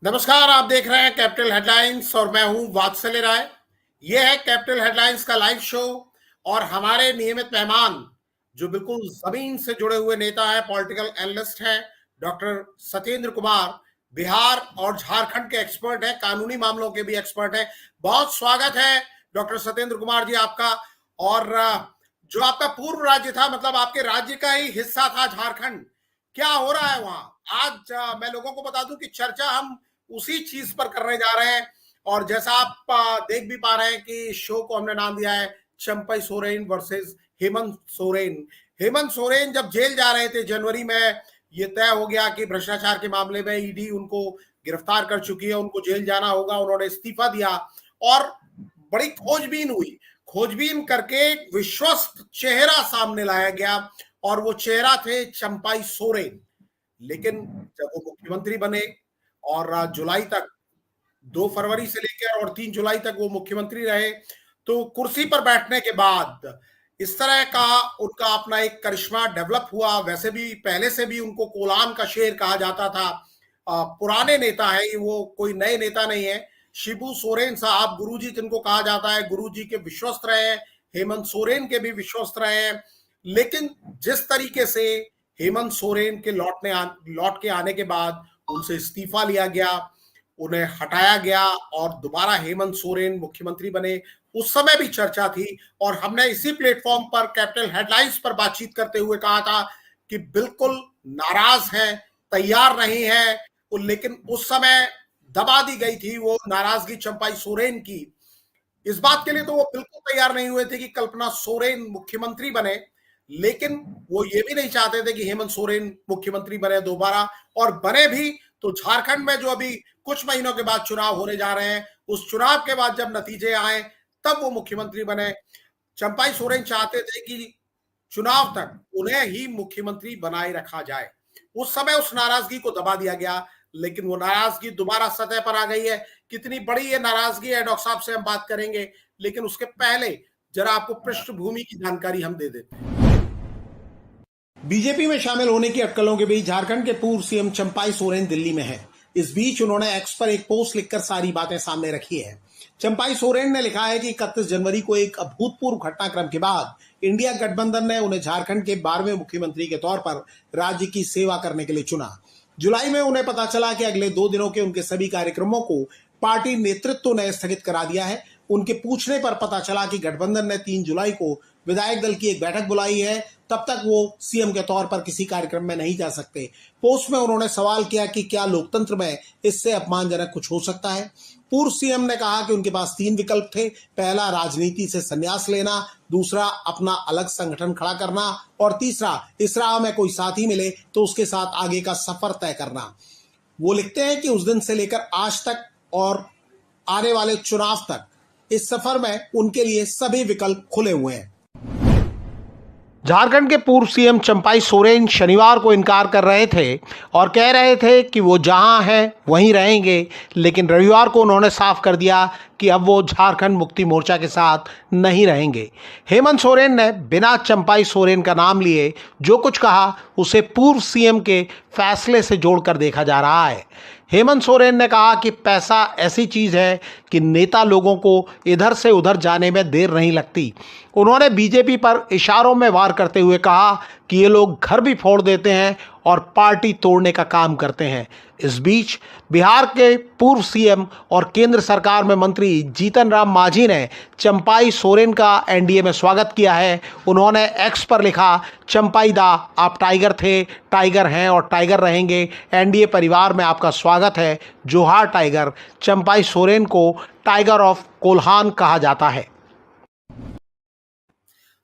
नमस्कार, आप देख रहे हैं कैपिटल हेडलाइंस और मैं हूं वात्सल्य राय। यह है कैपिटल हेडलाइंस का लाइव शो और हमारे नियमित मेहमान जो बिल्कुल जमीन से जुड़े हुए नेता है, पॉलिटिकल एनालिस्ट है, डॉक्टर सत्येंद्र कुमार। बिहार और झारखंड के एक्सपर्ट है, कानूनी मामलों के भी एक्सपर्ट है। बहुत स्वागत है डॉक्टर सत्येंद्र कुमार जी आपका। और जो आपका पूर्व राज्य था, मतलब आपके राज्य का ही हिस्सा था झारखंड, क्या हो रहा है वहां आज? मैं लोगों को बता दूं कि चर्चा हम उसी चीज पर करने जा रहे हैं। और जैसा आप देख भी पा रहे हैं कि शो को हमने नाम दिया है चंपई सोरेन वर्सेस हेमंत सोरेन। हेमंत सोरेन जब जेल जा रहे थे जनवरी में, ये तय हो गया कि भ्रष्टाचार के मामले में ईडी उनको गिरफ्तार कर चुकी है, उनको जेल जाना होगा। उन्होंने इस्तीफा दिया और बड़ी खोजबीन हुई। खोजबीन करके विश्वस्त चेहरा सामने लाया गया और वो चेहरा थे चंपाई सोरेन। लेकिन जब वो मुख्यमंत्री बने और जुलाई तक, 2 फरवरी से लेकर और 3 जुलाई तक वो मुख्यमंत्री रहे, तो कुर्सी पर बैठने के बाद इस तरह का उनका अपना एक करिश्मा डेवलप हुआ। वैसे भी पहले से भी उनको कोलान का शेर कहा जाता था। पुराने नेता है ये, वो कोई नए नेता नहीं है। शिबू सोरेन साहब, गुरुजी जिनको कहा जाता है, गुरुजी के विश्वस्त रहे हैं, हेमंत सोरेन के भी विश्वस्त रहे हैं। लेकिन जिस तरीके से हेमंत सोरेन के लौट के आने के बाद उनसे इस्तीफा लिया गया, उन्हें हटाया गया और दोबारा हेमंत सोरेन मुख्यमंत्री बने, उस समय भी चर्चा थी। और हमने इसी प्लेटफॉर्म पर कैपिटल हेडलाइंस पर बातचीत करते हुए कहा था कि बिल्कुल नाराज है, तैयार नहीं है। लेकिन उस समय दबा दी गई थी वो नाराजगी चंपाई सोरेन की। इस बात के लिए तो वो बिल्कुल तैयार नहीं हुए थे कि कल्पना सोरेन मुख्यमंत्री बने। लेकिन वो ये भी नहीं चाहते थे कि हेमंत सोरेन मुख्यमंत्री बने दोबारा। और बने भी तो झारखंड में जो अभी कुछ महीनों के बाद चुनाव होने जा रहे हैं, उस चुनाव के बाद जब नतीजे आए तब वो मुख्यमंत्री बने। चंपाई सोरेन चाहते थे कि चुनाव तक उन्हें ही मुख्यमंत्री बनाए रखा जाए। उस समय उस नाराजगी को दबा दिया गया, लेकिन वो नाराजगी दोबारा सतह पर आ गई है। कितनी बड़ी ये नाराजगी है डॉक्टर साहब से हम बात करेंगे, लेकिन उसके पहले जरा आपको पृष्ठभूमि की जानकारी हम दे देते हैं। बीजेपी में शामिल होने की अटकलों के बीच झारखंड के पूर्व सीएम चंपाई सोरेन दिल्ली में है। इस बीच उन्होंने एक्स पर एक पोस्ट लिखकर सारी बातें सामने रखी है। चंपाई सोरेन ने लिखा है कि 31 जनवरी को एक अभूतपूर्व घटनाक्रम के बाद इंडिया गठबंधन ने उन्हें झारखंड के 12वें मुख्यमंत्री के तौर पर राज्य की सेवा करने के लिए चुना। जुलाई में उन्हें पता चला कि अगले 2 दिनों के उनके सभी कार्यक्रमों को पार्टी नेतृत्व ने स्थगित करा दिया है। उनके पूछने पर पता चला कि गठबंधन ने 3 जुलाई को विधायक दल की एक बैठक बुलाई है, तब तक वो सीएम के तौर पर किसी कार्यक्रम में नहीं जा सकते। पोस्ट में उन्होंने सवाल किया कि क्या लोकतंत्र में इससे अपमानजनक कुछ हो सकता है। पूर्व सीएम ने कहा कि उनके पास 3 विकल्प थे। पहला, राजनीति से संन्यास लेना, दूसरा, अपना अलग संगठन खड़ा करना, और तीसरा, इस राह में कोई साथी मिले तो उसके साथ आगे का सफर तय करना। वो लिखते हैं कि उस दिन से लेकर आज तक और आने वाले चुनाव तक इस सफर में उनके लिए सभी विकल्प खुले हुए हैं। झारखंड के पूर्व सीएम चंपाई सोरेन शनिवार को इनकार कर रहे थे और कह रहे थे कि वो जहां हैं वहीं रहेंगे, लेकिन रविवार को उन्होंने साफ कर दिया कि अब वो झारखंड मुक्ति मोर्चा के साथ नहीं रहेंगे। हेमंत सोरेन ने बिना चंपाई सोरेन का नाम लिए जो कुछ कहा उसे पूर्व सीएम के फैसले से जोड़कर देखा जा रहा है। हेमंत सोरेन ने कहा कि पैसा ऐसी चीज़ है कि नेता लोगों को इधर से उधर जाने में देर नहीं लगती। उन्होंने बीजेपी पर इशारों में वार करते हुए कहा कि ये लोग घर भी फोड़ देते हैं और पार्टी तोड़ने का काम करते हैं। इस बीच बिहार के पूर्व सीएम और केंद्र सरकार में मंत्री जीतन राम मांझी ने चंपाई सोरेन का एनडीए में स्वागत किया है। उन्होंने एक्स पर लिखा, चंपाई दा, आप टाइगर थे, टाइगर हैं और टाइगर रहेंगे। एनडीए परिवार में आपका स्वागत है। जोहार टाइगर। चंपाई सोरेन को टाइगर ऑफ कोल्हान कहा जाता है।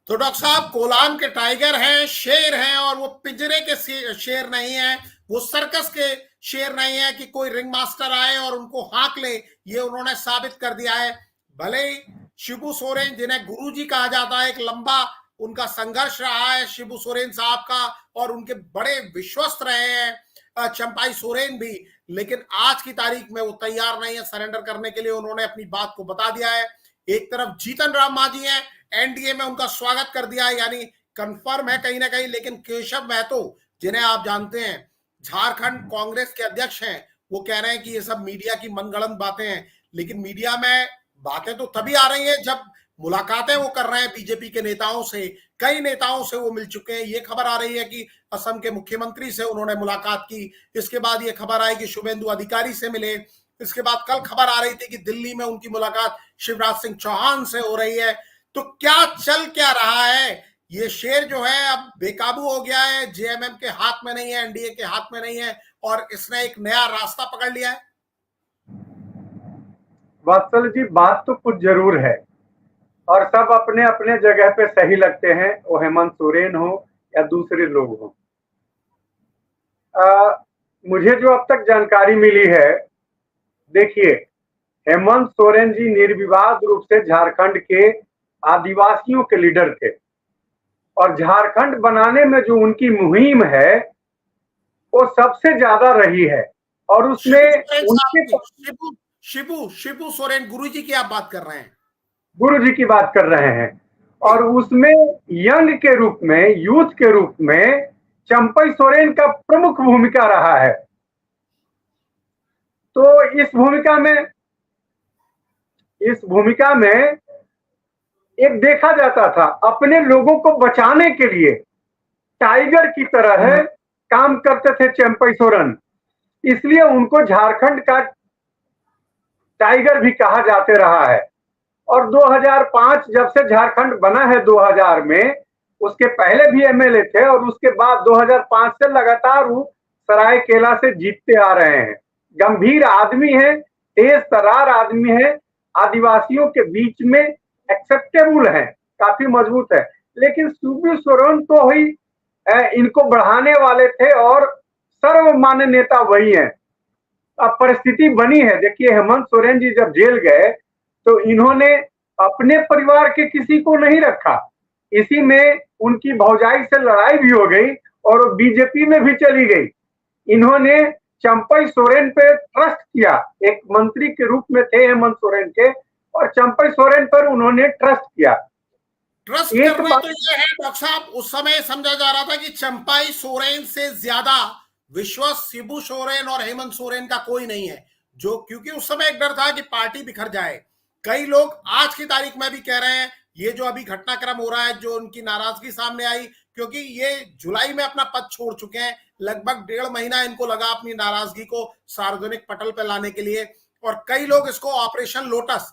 तो डॉक्टर साहब, कोलान के टाइगर हैं, शेर हैं, और वो पिंजरे के शेर नहीं है, वो सर्कस के शेर नहीं है कि कोई रिंग मास्टर आए और उनको हाँक ले। ये उन्होंने साबित कर दिया है। भले ही शिबू सोरेन, जिन्हें गुरुजी कहा जाता है, एक लंबा उनका संघर्ष रहा है शिबू सोरेन साहब का, और उनके बड़े विश्वस्त रहे हैं चंपाई सोरेन भी, लेकिन आज की तारीख में वो तैयार नहीं है सरेंडर करने के लिए। उन्होंने अपनी बात को बता दिया है। एक तरफ जीतन राम मांझी है, एनडीए में उनका स्वागत कर दिया है, यानी कंफर्म है कहीं ना कहीं। लेकिन केशव महतो, जिन्हें आप जानते हैं झारखंड कांग्रेस के अध्यक्ष हैं, वो कह रहे हैं कि ये सब मीडिया की मनगढ़ंत बातें हैं, लेकिन मीडिया में बातें तो तभी आ रही हैं जब मुलाकातें वो कर रहे हैं बीजेपी के नेताओं से। कई नेताओं से वो मिल चुके हैं। ये खबर आ रही है कि असम के मुख्यमंत्री से उन्होंने मुलाकात की। इसके बाद ये खबर आई कि शुभेंदु अधिकारी से मिले। इसके बाद कल खबर आ रही थी कि दिल्ली में उनकी मुलाकात शिवराज सिंह चौहान से हो रही है। तो क्या चल क्या रहा है? ये शेर जो है अब बेकाबू हो गया है, जेएमएम के हाथ में नहीं है, एनडीए के हाथ में नहीं है, और इसने एक नया रास्ता पकड़ लिया है। वात्सल जी, बात तो कुछ जरूर है और सब अपने अपने जगह पे सही लगते हैं, वो हेमंत सोरेन हो या दूसरे लोग हो। मुझे जो अब तक जानकारी मिली है, देखिए, हेमंत सोरेन जी निर्विवाद रूप से झारखंड के आदिवासियों के लीडर थे और झारखंड बनाने में जो उनकी मुहिम है वो सबसे ज्यादा रही है और उसमें शिबू सोरेन गुरुजी की आप बात कर रहे हैं? गुरुजी की बात कर रहे हैं। और उसमें यंग के रूप में, यूथ के रूप में चंपई सोरेन का प्रमुख भूमिका रहा है। तो इस भूमिका में एक देखा जाता था, अपने लोगों को बचाने के लिए टाइगर की तरह काम करते थे चंपई सोरेन, इसलिए उनको झारखंड का टाइगर भी कहा जाते रहा है। और 2005 जब से झारखंड बना है 2000 में, उसके पहले भी एमएलए थे और उसके बाद 2005 से लगातार वो सरायकेला से जीतते आ रहे हैं। गंभीर आदमी है, तेज तर्रार आदमी है, आदिवासियों के बीच में एक्सेप्टेबल है, काफी मजबूत है। लेकिन शिबू सोरेन तो ही इनको बढ़ाने वाले थे और सर्वमान्य नेता वही है। अब परिस्थिति बनी है, देखिए, हेमंत सोरेन जी जब जेल गए तो इन्होंने अपने परिवार के किसी को नहीं रखा। इसी में उनकी भौजाई से लड़ाई भी हो गई और वो बीजेपी में भी चली गई। इन्होंने चंपई सोरेन पे ट्रस्ट किया, एक मंत्री के रूप में थे हेमंत सोरेन के, और चंपई सोरेन पर उन्होंने ट्रस्ट किया। ट्रस्ट करना तो ये है डॉक्टर साहब, उस समय समझा जा रहा था कि चंपई सोरेन से ज्यादा विश्वास शिबू सोरेन और हेमंत सोरेन का कोई नहीं है, जो क्योंकि उस समय एक डर था कि पार्टी बिखर जाए। कई लोग आज की तारीख में भी कह रहे हैं ये जो अभी घटनाक्रम हो रहा है, जो उनकी नाराजगी सामने आई, क्योंकि ये जुलाई में अपना पद छोड़ चुके हैं, लगभग 1.5 महीना इनको लगा अपनी नाराजगी को सार्वजनिक पटल पर लाने के लिए। और कई लोग इसको ऑपरेशन लोटस,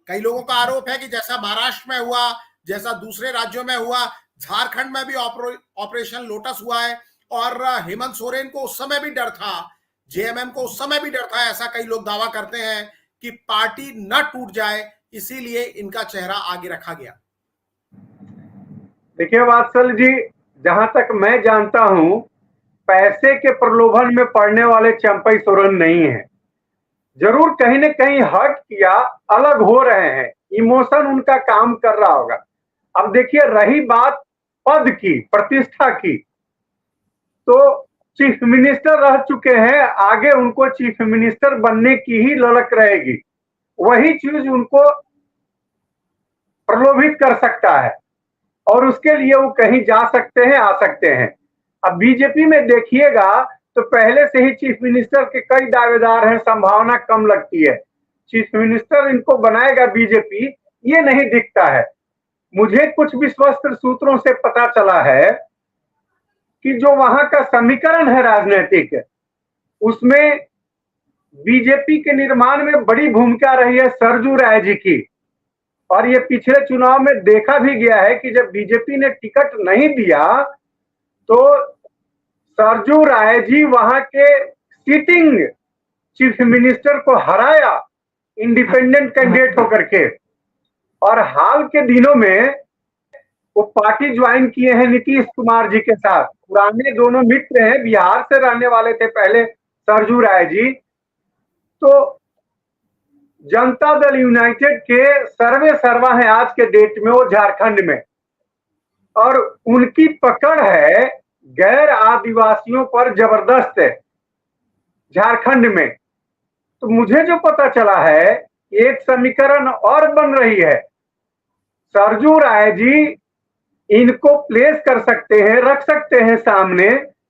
कई लोगों का आरोप है कि जैसा महाराष्ट्र में हुआ, जैसा दूसरे राज्यों में हुआ, झारखंड में भी ऑपरेशन लोटस हुआ है। और हेमंत सोरेन को उस समय भी डर था, जेएमएम को उस समय भी डर था, ऐसा कई लोग दावा करते हैं कि पार्टी न टूट जाए, इसीलिए इनका चेहरा आगे रखा गया। देखिए वात्सल जी, जहां तक मैं जानता हूं, पैसे के प्रलोभन में पड़ने वाले चंपई सोरेन नहीं है। जरूर कहीं न कहीं हट किया, अलग हो रहे हैं, इमोशन उनका काम कर रहा होगा। अब देखिए, रही बात पद की, प्रतिष्ठा की, तो चीफ मिनिस्टर रह चुके हैं, आगे उनको चीफ मिनिस्टर बनने की ही ललक रहेगी। वही चीज उनको प्रलोभित कर सकता है और उसके लिए वो कहीं जा सकते हैं, आ सकते हैं। अब बीजेपी में देखिएगा तो पहले से ही चीफ मिनिस्टर के कई दावेदार हैं, संभावना कम लगती है। चीफ मिनिस्टर इनको बनाएगा बीजेपी, ये नहीं दिखता है। मुझे कुछ विश्वस्त सूत्रों से पता चला है कि जो वहां का समीकरण है राजनीतिक, उसमें बीजेपी के निर्माण में बड़ी भूमिका रही है सरजू राय जी की। और ये पिछले चुनाव में देखा भी गया है कि जब बीजेपी ने टिकट नहीं दिया तो सरजू राय जी वहां के सिटिंग चीफ मिनिस्टर को हराया, इंडिपेंडेंट कैंडिडेट होकर के। और हाल के दिनों में वो पार्टी ज्वाइन किए हैं नीतीश कुमार जी के साथ। पुराने दोनों मित्र हैं, बिहार से रहने वाले थे पहले सरजू राय जी। तो जनता दल यूनाइटेड के सर्वे सर्वा है आज के डेट में वो झारखंड में, और उनकी पकड़ है गैर आदिवासियों पर जबरदस्त है झारखंड में। तो मुझे जो पता चला है, एक समीकरण और बन रही है। सरजू राय जी इनको प्लेस कर सकते हैं, रख सकते हैं सामने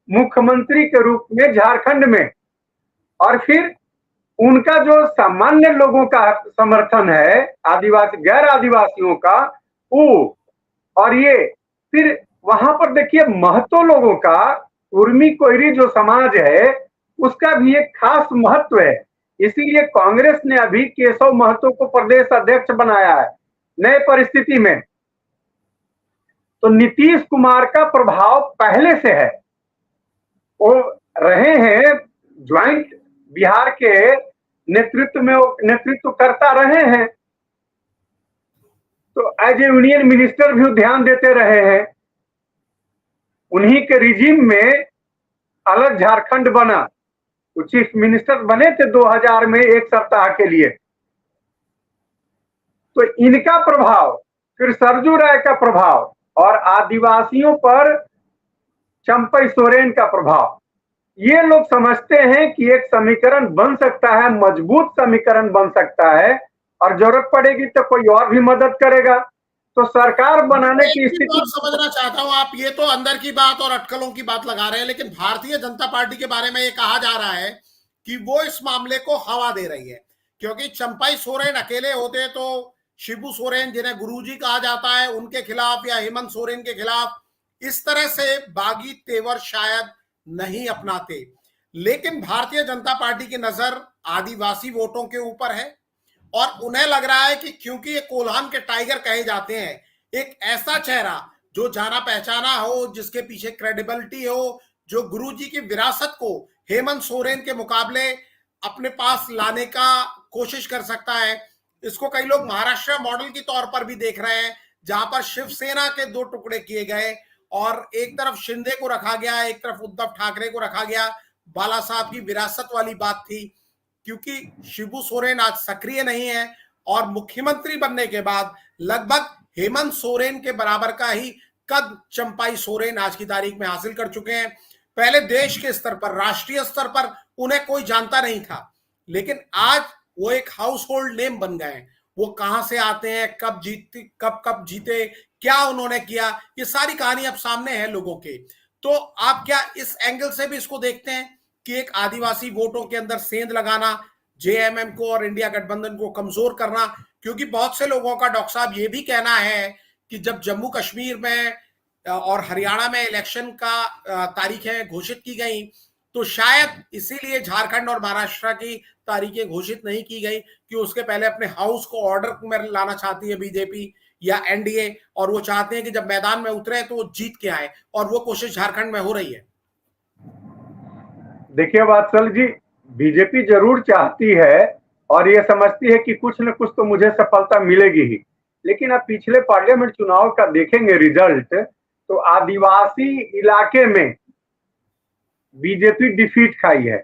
मुख्यमंत्री के रूप में झारखंड में। और फिर उनका जो सामान्य लोगों का समर्थन है, आदिवासी गैर आदिवासियों का, वो और ये फिर वहां पर देखिए महतो लोगों का, उर्मी कोयरी जो समाज है उसका भी एक खास महत्व है। इसीलिए कांग्रेस ने अभी केशव महतो को प्रदेश अध्यक्ष बनाया है नए परिस्थिति में। तो नीतीश कुमार का प्रभाव पहले से है, वो रहे हैं ज्वाइंट बिहार के नेतृत्व में, वो नेतृत्व करता रहे हैं, तो एज ए यूनियन मिनिस्टर भी ध्यान देते रहे हैं। उन्हीं के रिजीम में अलग झारखंड बना, वो चीफ मिनिस्टर बने थे 2000 में एक सप्ताह के लिए। तो इनका प्रभाव, फिर सरजू राय का प्रभाव और आदिवासियों पर चंपई सोरेन का प्रभाव, ये लोग समझते हैं कि एक समीकरण बन सकता है, मजबूत समीकरण बन सकता है, और जरूरत पड़ेगी तो कोई और भी मदद करेगा। तो सरकार बनाने की स्थिति समझना चाहता हूं, आप ये तो अंदर की बात और अटकलों की बात लगा रहे हैं, लेकिन भारतीय जनता पार्टी के बारे में ये कहा जा रहा है कि वो इस मामले को हवा दे रही है, क्योंकि चंपई सोरेन अकेले होते तो शिबू सोरेन, जिन्हें गुरुजी कहा जाता है, उनके खिलाफ या हेमंत सोरेन के खिलाफ इस तरह से बागी तेवर शायद नहीं अपनाते। लेकिन भारतीय जनता पार्टी की नजर आदिवासी वोटों के ऊपर है, और उन्हें लग रहा है कि क्योंकि ये कोल्हान के टाइगर कहे जाते हैं, एक ऐसा चेहरा जो जाना पहचाना हो, जिसके पीछे क्रेडिबिलिटी हो, जो गुरुजी की विरासत को हेमंत सोरेन के मुकाबले अपने पास लाने का कोशिश कर सकता है। इसको कई लोग महाराष्ट्र मॉडल के तौर पर भी देख रहे हैं, जहां पर शिवसेना के दो टुकड़े किए गए और एक तरफ शिंदे को रखा गया, एक तरफ उद्धव ठाकरे को रखा गया। बाला साहब की विरासत वाली बात थी, क्योंकि शिबू सोरेन आज सक्रिय नहीं है और मुख्यमंत्री बनने के बाद लगभग हेमंत सोरेन के बराबर का ही कद चंपाई सोरेन आज की तारीख में हासिल कर चुके हैं। पहले देश के स्तर पर, राष्ट्रीय स्तर पर उन्हें कोई जानता नहीं था, लेकिन आज वो एक हाउस होल्ड नेम बन गए। वो कहां से आते हैं, कब जीते, कब जीते, क्या उन्होंने किया, ये सारी कहानी अब सामने है लोगों के। तो आप क्या इस एंगल से भी इसको देखते हैं कि एक आदिवासी वोटों के अंदर सेंध लगाना, जेएमएम को और इंडिया गठबंधन को कमजोर करना? क्योंकि बहुत से लोगों का, डॉक्टर साहब, ये भी कहना है कि जब जम्मू कश्मीर में और हरियाणा में इलेक्शन का तारीखें घोषित की गई, तो शायद इसीलिए झारखंड और महाराष्ट्र की तारीखें घोषित नहीं की गई कि उसके पहले अपने हाउस को ऑर्डर में लाना चाहती है बीजेपी या एनडीए, और वो चाहते हैं कि जब मैदान में उतरे तो वो जीत के आए, और वो कोशिश झारखंड में हो रही है। देखिए वात्सल जी, बीजेपी जरूर चाहती है और ये समझती है कि कुछ न कुछ तो मुझे सफलता मिलेगी ही, लेकिन अब पिछले पार्लियामेंट चुनाव का देखेंगे रिजल्ट, तो आदिवासी इलाके में बीजेपी डिफीट खाई है।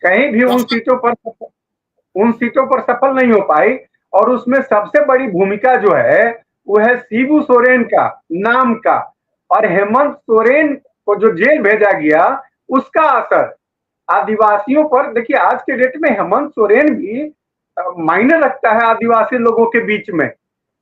कहीं भी उन सीटों पर सफल नहीं हो पाई, और उसमें सबसे बड़ी भूमिका जो है वो है शिबू सोरेन का नाम का, और हेमंत सोरेन को जो जेल भेजा गया उसका असर आदिवासियों पर। देखिए आज के डेट में हेमंत सोरेन भी मायने रखता है आदिवासी लोगों के बीच में,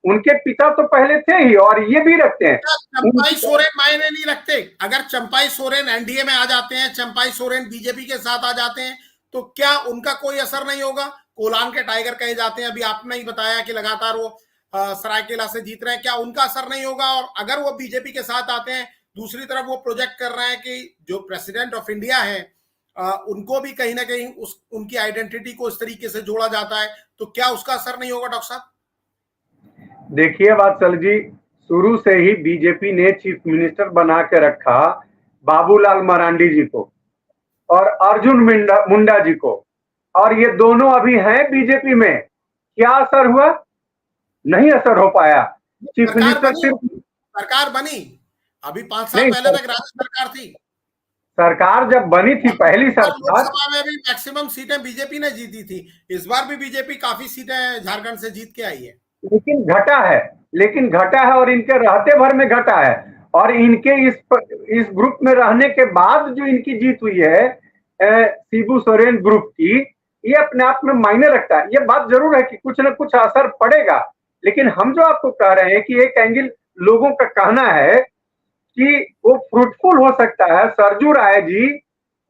उनके पिता तो पहले थे ही और ये भी रखते हैं। चंपाई सोरेन मायने नहीं रखते। अगर चंपाई सोरेन एनडीए में आ जाते हैं, चंपाई सोरेन बीजेपी के साथ आ जाते हैं, तो क्या उनका कोई असर नहीं होगा? कोलान के टाइगर कहे जाते हैं, अभी आपने ही बताया कि लगातार वो सरायकेला से जीत रहे हैं, क्या उनका असर नहीं होगा? और अगर वो बीजेपी के साथ आते हैं, दूसरी तरफ वो प्रोजेक्ट कर रहे हैं कि जो प्रेसिडेंट ऑफ इंडिया है उनको भी कहीं ना कहीं उनकी आइडेंटिटी को इस तरीके से जोड़ा जाता है, तो क्या उसका असर नहीं होगा डॉक्टर साहब? देखिए वात्सल जी, शुरू से ही बीजेपी ने चीफ मिनिस्टर बना के रखा बाबूलाल मरांडी जी को और अर्जुन मुंडा जी को, और ये दोनों अभी हैं बीजेपी में। क्या असर हुआ? नहीं असर हो पाया। चीफ मिनिस्टर सरकार बनी अभी 5 साल पहले तक राज्य सरकार थी। सरकार जब बनी थी पहली सरकार, लोकसभा में भी मैक्सिमम सीटें बीजेपी ने जीती थी। इस बार भी बीजेपी काफी सीटें झारखंड से जीत के आई है, लेकिन घटा है और इनके रहते भर में घटा है। और इनके इस ग्रुप में रहने के बाद जो इनकी जीत हुई है शिबू सोरेन ग्रुप की, ये अपने आप में मायने रखता है। ये बात जरूर है कि कुछ न कुछ असर पड़ेगा, लेकिन हम जो आपको कह रहे हैं कि एक एंगल लोगों का कहना है कि वो फ्रूटफुल हो सकता है। सरजू राय जी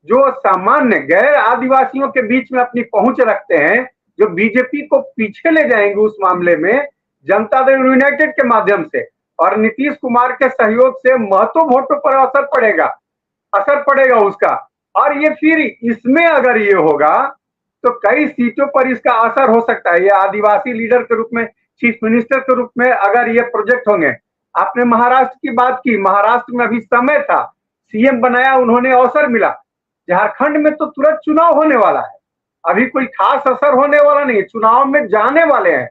जो सामान्य गैर आदिवासियों के बीच में अपनी पहुंच रखते हैं, जो बीजेपी को पीछे ले जाएंगे उस मामले में जनता दल यूनाइटेड के माध्यम से, और नीतीश कुमार के सहयोग से महतो वोटों पर असर पड़ेगा उसका। और ये फिर इसमें अगर ये होगा तो कई सीटों पर इसका असर हो सकता है। ये आदिवासी लीडर के रूप में, चीफ मिनिस्टर के रूप में अगर ये प्रोजेक्ट होंगे। आपने महाराष्ट्र की बात की, महाराष्ट्र में अभी समय था, सीएम बनाया, उन्होंने अवसर मिला। झारखंड में तो तुरंत चुनाव होने वाला है, अभी कोई खास असर होने वाला नहीं, चुनाव में जाने वाले हैं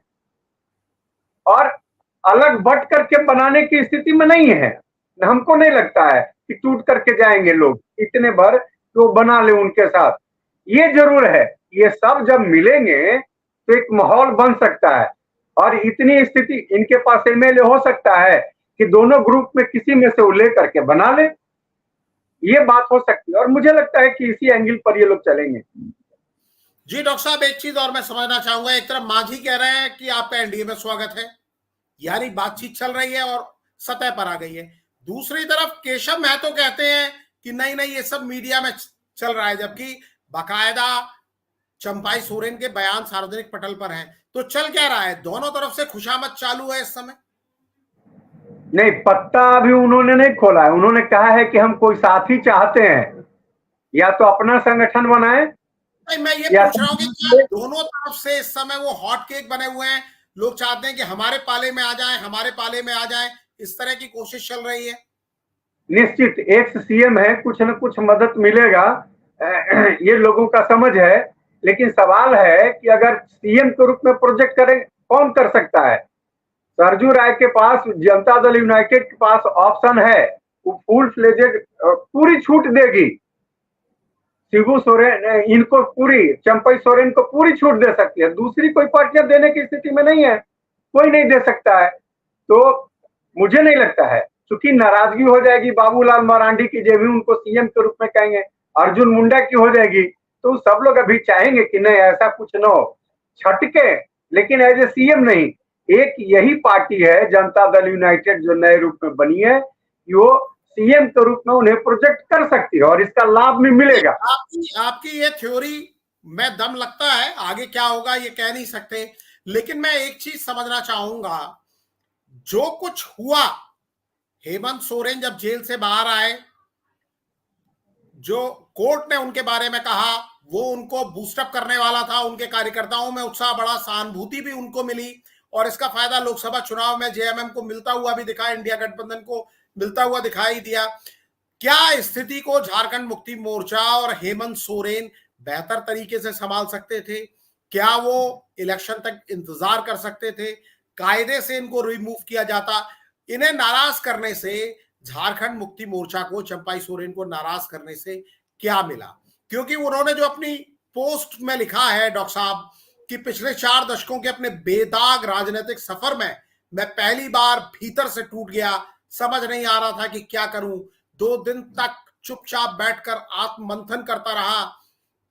और अलग बट करके बनाने की स्थिति में नहीं है। हमको नहीं लगता है कि टूट करके जाएंगे लोग इतने भर तो बना ले उनके साथ। ये जरूर है, ये सब जब मिलेंगे तो एक माहौल बन सकता है, और इतनी स्थिति इनके पास एमएलए हो सकता है कि दोनों ग्रुप में किसी में से वो लेकर के बना ले। ये बात हो सकती है, और मुझे लगता है कि इसी एंगल पर ये लोग चलेंगे। जी डॉक्टर साहब, एक चीज और मैं समझना चाहूंगा। एक तरफ मांझी कह रहे हैं कि आपका एनडीए में स्वागत है, यानी बातचीत चल रही है और सतह पर आ गई है। दूसरी तरफ केशव महतो कहते हैं कि नहीं नहीं, ये सब मीडिया में चल रहा है, जबकि बाकायदा चंपाई सोरेन के बयान सार्वजनिक पटल पर हैं। तो चल क्या रहा है? दोनों तरफ से खुशामद चालू है इस समय? नहीं, पत्ता अभी उन्होंने नहीं खोला है। उन्होंने कहा है कि हम कोई साथी चाहते हैं, या तो अपना संगठन बनाए। नहीं, मैं ये पूछ रहा हूँ कि क्या दोनों तरफ से इस समय वो हॉट केक बने हुए हैं? लोग चाहते हैं कि हमारे पाले में आ जाएं, हमारे पाले में आ जाएं, इस तरह की कोशिश चल रही है। निश्चित एक्स सीएम है, कुछ न कुछ मदद मिलेगा, ये लोगों का समझ है। लेकिन सवाल है कि अगर सीएम के रूप में प्रोजेक्ट करें, कौन कर सकता है? सरजू राय के पास, जनता दल यूनाइटेड के पास ऑप्शन है, वो फुल फ्लेजेड पूरी छूट देगी। शिबू सोरेन इनको पूरी, चंपई सोरेन को पूरी छूट दे सकती है। दूसरी कोई पार्टियां देने की स्थिति में नहीं है, कोई नहीं दे सकता है। तो मुझे नहीं लगता है, चूंकि नाराजगी हो जाएगी बाबूलाल मरांडी की, जो भी उनको सीएम के रूप में कहेंगे, अर्जुन मुंडा की हो जाएगी, तो सब लोग अभी चाहेंगे कि नहीं ऐसा कुछ न हो, छटके, लेकिन एज ए सीएम नहीं। एक यही पार्टी है जनता दल यूनाइटेड जो नए रूप में बनी है, वो सीएम के रूप में उन्हें प्रोजेक्ट कर सकती है और इसका लाभ भी मिलेगा। आपकी ये थ्योरी में दम लगता है, आगे क्या होगा ये कह नहीं सकते। लेकिन मैं एक चीज समझना चाहूंगा, जो कुछ हुआ, हेमंत सोरेन जब जेल से बाहर आए, जो कोर्ट ने उनके बारे में कहा, वो उनको बूस्टअप करने वाला था। उनके कार्यकर्ताओं में उत्साह बढ़ा, सहानुभूति भी उनको मिली, और इसका फायदा लोकसभा चुनाव में जेएमएम को मिलता हुआ भी दिखा, इंडिया गठबंधन को मिलता हुआ दिखाई दिया। क्या स्थिति को झारखंड मुक्ति मोर्चा और हेमंत सोरेन बेहतर तरीके से संभाल सकते थे? क्या वो इलेक्शन तक इंतजार कर सकते थे? कायदे से इनको रिमूव किया जाता? इन्हें नाराज करने से, झारखंड मुक्ति मोर्चा को, चंपाई सोरेन को नाराज करने से क्या मिला? क्योंकि उन्होंने जो अपनी पोस्ट में लिखा है डॉक्टर साहब कि पिछले 4 दशकों के अपने बेदाग राजनीतिक सफर में मैं पहली बार भीतर से टूट गया, समझ नहीं आ रहा था कि क्या करूं। 2 दिन तक चुपचाप बैठकर आत्ममंथन करता रहा,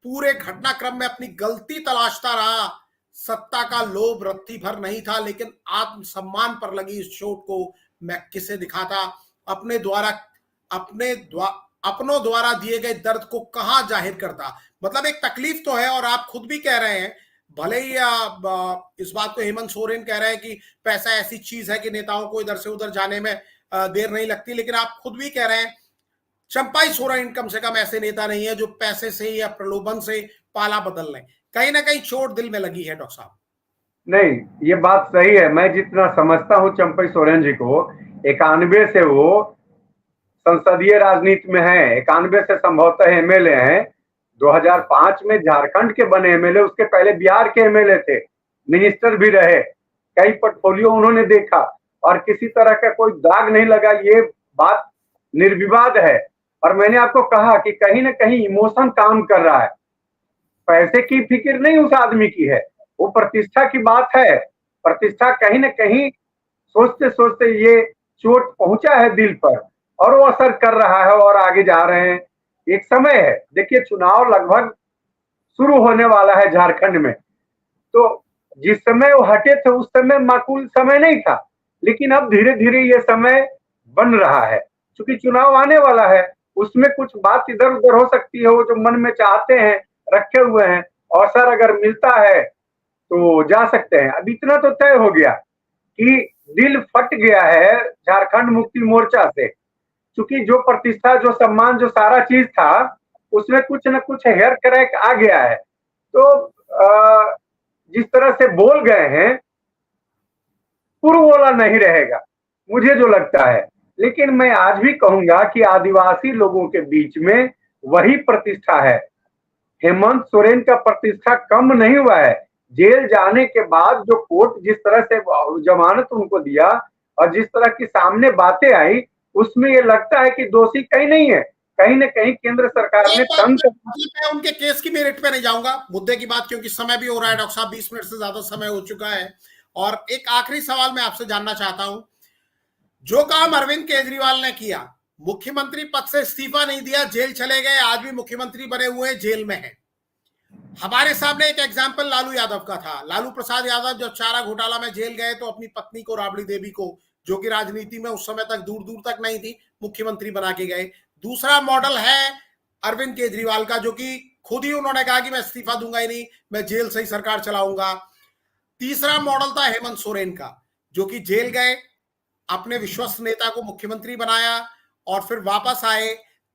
पूरे घटनाक्रम में अपनी गलती तलाशता रहा। सत्ता का लोभ रत्ती भर नहीं था, लेकिन आत्मसम्मान पर लगी इस चोट को मैं किसे दिखाता? अपनों द्वारा दिए गए दर्द को कहां जाहिर करता? मतलब एक तकलीफ तो है, और आप खुद भी कह रहे हैं, भले ही इस बात को हेमंत सोरेन कह रहे हैं कि पैसा ऐसी चीज है कि नेताओं को इधर से उधर जाने में देर नहीं लगती, लेकिन आप खुद भी कह रहे हैं चंपाई सोरेन कम से कम ऐसे नेता नहीं है जो पैसे से या प्रलोभन से पाला बदल लें। कहीं ना कहीं चोट दिल में लगी है डॉक्टर साहब। नहीं, ये बात सही है। मैं जितना समझता हूँ चंपई सोरेन जी को, 91 से वो संसदीय राजनीति में है, 91 से संभवतः एमएलए हैं। 2005 में झारखंड के बने एमएलए, उसके पहले बिहार के एमएलए थे, मिनिस्टर भी रहे, कई पोर्टफोलियो उन्होंने देखा, और किसी तरह का कोई दाग नहीं लगा। ये बात निर्विवाद है। और मैंने आपको कहा कि कहीं ना कहीं इमोशन काम कर रहा है, पैसे की फिक्र नहीं उस आदमी की है, वो प्रतिष्ठा की बात है। प्रतिष्ठा कहीं ना कहीं सोचते सोचते ये चोट पहुंचा है दिल पर, और वो असर कर रहा है, और आगे जा रहे हैं। एक समय है, देखिए चुनाव लगभग शुरू होने वाला है झारखंड में, तो जिस समय वो हटे थे उस समय माकूल समय नहीं था, लेकिन अब धीरे धीरे ये समय बन रहा है। क्योंकि चुनाव आने वाला है, उसमें कुछ बात इधर उधर हो सकती है, वो जो मन में चाहते हैं रखे हुए हैं, अवसर अगर मिलता है तो जा सकते हैं। अब इतना तो तय हो गया कि दिल फट गया है झारखंड मुक्ति मोर्चा से, क्योंकि जो प्रतिष्ठा, जो सम्मान, जो सारा चीज था, उसमें कुछ न कुछ हेयर क्रैक आ गया है। तो जिस तरह से बोल गए हैं, पुरवोला नहीं रहेगा, मुझे जो लगता है। लेकिन मैं आज भी कहूंगा कि आदिवासी लोगों के बीच में वही प्रतिष्ठा है। हेमंत सोरेन का प्रतिष्ठा कम नहीं हुआ है। जेल जाने के बाद जो कोर्ट जिस तरह से जमानत उनको दिया और जिस तरह की सामने बातें आई, उसमें ये लगता है कि दोषी कहीं नहीं है, कहीं न कहीं केंद्र सरकार ने तंग। मैं उनके केस की मेरिट पे नहीं जाऊंगा, मुद्दे की बात, क्योंकि समय भी हो रहा है डॉक्टर साहब, 20 मिनट से ज्यादा समय हो चुका है। और एक आखिरी सवाल मैं आपसे जानना चाहता हूं, जो काम अरविंद केजरीवाल ने किया, मुख्यमंत्री पद से इस्तीफा नहीं दिया, जेल चले गए, आज भी मुख्यमंत्री बने हुए हैं, जेल में हैं। हमारे सामने एक एग्जाम्पल लालू यादव का था। लालू प्रसाद यादव जब चारा घोटाला में जेल गए तो अपनी पत्नी को, राबड़ी देवी को, जो कि राजनीति में उस समय तक दूर दूर तक नहीं थी, मुख्यमंत्री बना के गए। दूसरा मॉडल है अरविंद केजरीवाल का, जो कि खुद ही उन्होंने कहा कि मैं इस्तीफा दूंगा ही नहीं, मैं जेल से ही सरकार चलाऊंगा। तीसरा मॉडल था हेमंत सोरेन का, जो कि जेल गए, अपने विश्वस्त नेता को मुख्यमंत्री बनाया और फिर वापस आए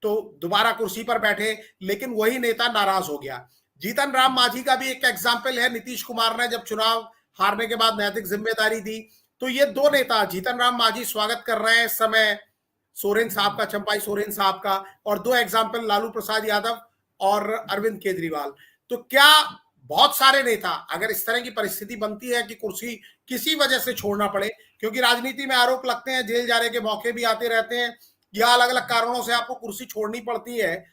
तो दोबारा कुर्सी पर बैठे, लेकिन वही नेता नाराज हो गया। जीतन राम मांझी का भी एक एग्जाम्पल है, नीतीश कुमार ने जब चुनाव हारने के बाद नैतिक जिम्मेदारी दी, तो ये दो नेता, जीतन राम मांझी स्वागत कर रहे हैं इस समय सोरेन साहब का, चंपाई सोरेन साहब का, और दो एग्जाम्पल लालू प्रसाद यादव और अरविंद केजरीवाल। तो क्या बहुत सारे नेता, अगर इस तरह की परिस्थिति बनती है कि कुर्सी किसी वजह से छोड़ना पड़े, क्योंकि राजनीति में आरोप लगते हैं, जेल जाने के मौके भी आते रहते हैं, या अलग अलग कारणों से आपको कुर्सी छोड़नी पड़ती है।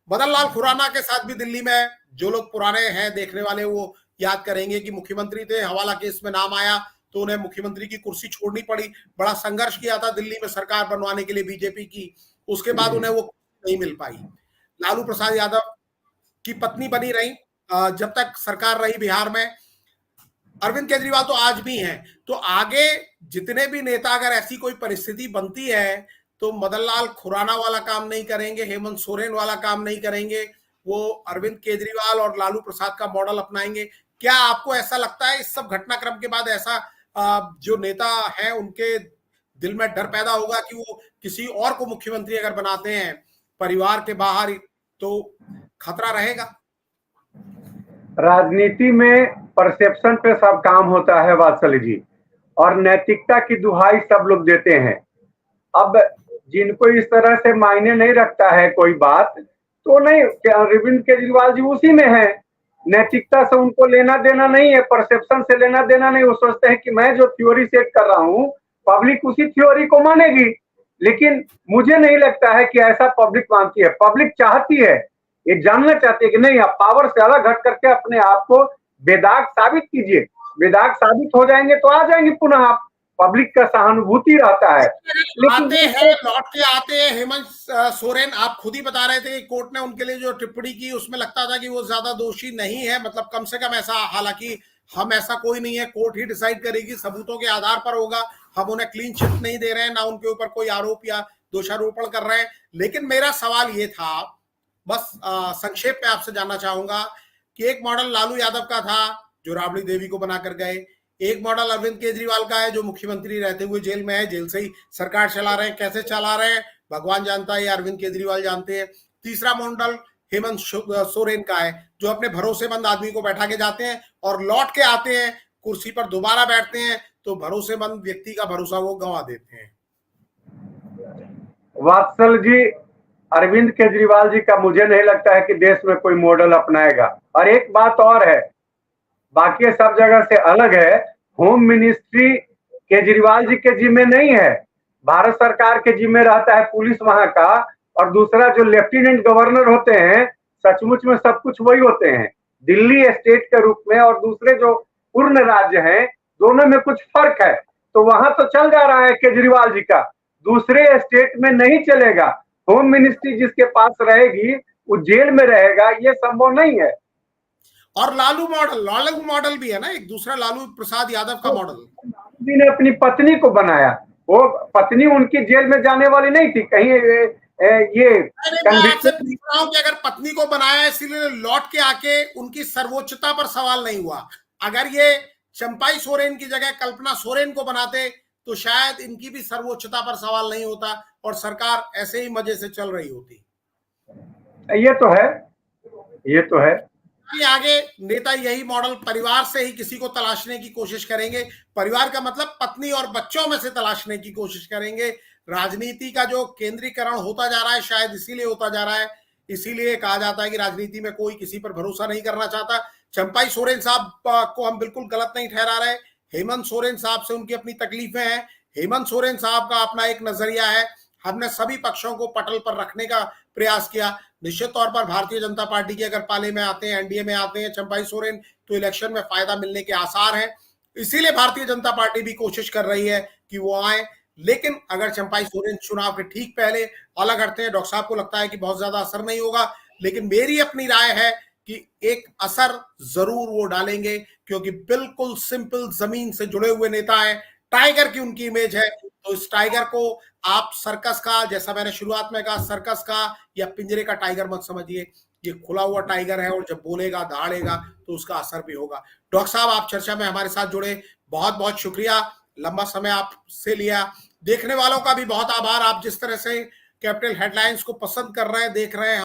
मदन लाल खुराना के साथ भी दिल्ली में, जो लोग पुराने हैं देखने वाले, वो याद करेंगे कि मुख्यमंत्री थे, हवाला केस में नाम आया तो उन्हें मुख्यमंत्री की कुर्सी छोड़नी पड़ी, बड़ा संघर्ष किया था दिल्ली में सरकार बनवाने के लिए बीजेपी की, उसके बाद उन्हें वो नहीं मिल पाई। लालू प्रसाद यादव की पत्नी बनी रही जब तक सरकार रही बिहार में। अरविंद केजरीवाल तो आज भी हैं। तो आगे जितने भी नेता, अगर ऐसी कोई परिस्थिति बनती है तो मदन लाल खुराना वाला काम नहीं करेंगे, हेमंत सोरेन वाला काम नहीं करेंगे, वो अरविंद केजरीवाल और लालू प्रसाद का मॉडल अपनाएंगे। क्या आपको ऐसा लगता है इस सब घटनाक्रम के बाद ऐसा जो नेता है उनके दिल में डर पैदा होगा कि वो किसी और को मुख्यमंत्री अगर बनाते हैं परिवार के बाहर, तो खतरा रहेगा? राजनीति में परसेप्शन पे सब काम होता है वात्सल्य जी, और नैतिकता की दुहाई सब लोग देते हैं। अब जिनको इस तरह से मायने नहीं रखता है कोई बात, तो नहीं, अरविंद केजरीवाल जी उसी में है। नैतिकता से उनको लेना देना नहीं है, परसेप्शन से लेना देना नहीं। वो सोचते हैं कि मैं जो थ्योरी सेट कर रहा हूँ, पब्लिक उसी थ्योरी को मानेगी। लेकिन मुझे नहीं लगता है कि ऐसा पब्लिक मानती है। पब्लिक चाहती है, ये जानना चाहती है कि नहीं, आप पावर से अलग हट करके अपने आप को बेदाग साबित कीजिए। बेदाग साबित हो जाएंगे तो आ जाएंगे पुनः आप। पब्लिक का सहानुभूति रहता है। आते हैं, लौट के आते हैं। हेमंत सोरेन, आप खुद ही बता रहे थे कि कोर्ट ने उनके लिए जो टिप्पणी की उसमें लगता था कि वो ज्यादा दोषी नहीं है, मतलब कम से कम ऐसा, हालांकि हम ऐसा कोई नहीं है, कोर्ट ही डिसाइड करेगी, सबूतों के आधार पर होगा, हम उन्हें क्लीन चिट नहीं दे रहे हैं, ना उनके ऊपर कोई आरोप या दोषारोपण कर रहे हैं। लेकिन मेरा सवाल ये था, बस संक्षेप में आपसे जानना चाहूंगा कि एक मॉडल लालू यादव का था जो राबड़ी देवी को बनाकर गए, एक मॉडल अरविंद केजरीवाल का है जो मुख्यमंत्री रहते हुए जेल में है, जेल से ही सरकार चला रहे हैं, कैसे चला रहे हैं भगवान जानता है या अरविंद केजरीवाल जानते हैं। तीसरा मॉडल हेमंत सोरेन का है, जो अपने भरोसेमंद आदमी को बैठा के जाते हैं और लौट के आते हैं, कुर्सी पर दोबारा बैठते हैं तो भरोसेमंद व्यक्ति का भरोसा वो गंवा देते हैं। वात्सल जी, अरविंद केजरीवाल जी का मुझे नहीं लगता है कि देश में कोई मॉडल अपनाएगा। और एक बात और है, बाकी सब जगह से अलग है, होम मिनिस्ट्री केजरीवाल जी के जिम्मे नहीं है, भारत सरकार के जिम्मे रहता है पुलिस वहां का। और दूसरा जो लेफ्टिनेंट गवर्नर होते हैं, सचमुच में सब कुछ वही होते हैं, दिल्ली स्टेट के रूप में, और दूसरे जो पूर्ण राज्य हैं, दोनों में कुछ फर्क है। तो वहां तो चल जा रहा है केजरीवाल जी का, दूसरे स्टेट में नहीं चलेगा। होम मिनिस्ट्री जिसके पास रहेगी वो जेल में रहेगा, ये संभव नहीं है। और लालू मॉडल भी है ना, एक दूसरा लालू प्रसाद यादव का मॉडल। लालू जी ने अपनी पत्नी को बनाया, वो पत्नी उनकी जेल में जाने वाली नहीं थी कहीं ये मैं आपसे पूछ रहा हूं कि अगर पत्नी को बनाया इसीलिए लौट के आके उनकी सर्वोच्चता पर सवाल नहीं हुआ। अगर ये चंपाई सोरेन की जगह कल्पना सोरेन को बनाते तो शायद इनकी भी सर्वोच्चता पर सवाल नहीं होता और सरकार ऐसे ही मजे से चल रही होती। ये तो है, ये तो है। आगे नेता यही मॉडल परिवार से ही किसी को तलाशने की कोशिश करेंगे। परिवार का मतलब पत्नी और बच्चों में से तलाशने की कोशिश करेंगे। राजनीति का जो केंद्रीकरण होता जा रहा है शायद इसीलिए होता जा रहा है। इसीलिए कहा जाता है कि राजनीति में कोई किसी पर भरोसा नहीं करना चाहता। चंपाई सोरेन साहब को हम बिल्कुल गलत नहीं ठहरा रहे। हेमंत सोरेन साहब से उनकी अपनी तकलीफें हैं। हेमंत सोरेन साहब का अपना एक नजरिया है। हमने सभी पक्षों को पटल पर रखने का प्रयास किया। निश्चित तौर पर भारतीय जनता पार्टी के अगर पाले में आते हैं, एनडीए में आते हैं चंपाई सोरेन, तो इलेक्शन में फायदा मिलने के आसार हैं। इसीलिए भारतीय जनता पार्टी भी कोशिश कर रही है कि वो आए। लेकिन अगर चंपाई सोरेन चुनाव के ठीक पहले अलग हटते हैं, डॉक्टर साहब को लगता है कि बहुत ज्यादा असर नहीं होगा, लेकिन मेरी अपनी राय है कि एक असर जरूर वो डालेंगे, क्योंकि बिल्कुल सिंपल जमीन से जुड़े हुए नेता है। टाइगर की उनकी इमेज है, तो इस टाइगर को आप सर्कस का, जैसा मैंने शुरुआत में कहा, सर्कस का या पिंजरे का टाइगर मत समझिए। ये खुला हुआ टाइगर है और जब बोलेगा दहाड़ेगा तो उसका असर भी होगा। डॉक्टर साहब आप चर्चा में हमारे साथ जुड़े, बहुत बहुत शुक्रिया। लंबा समय आपसे लिया। देखने वालों का भी बहुत आभार। आप जिस तरह से कैपिटल हेडलाइंस को पसंद कर रहे हैं, देख रहे हैं।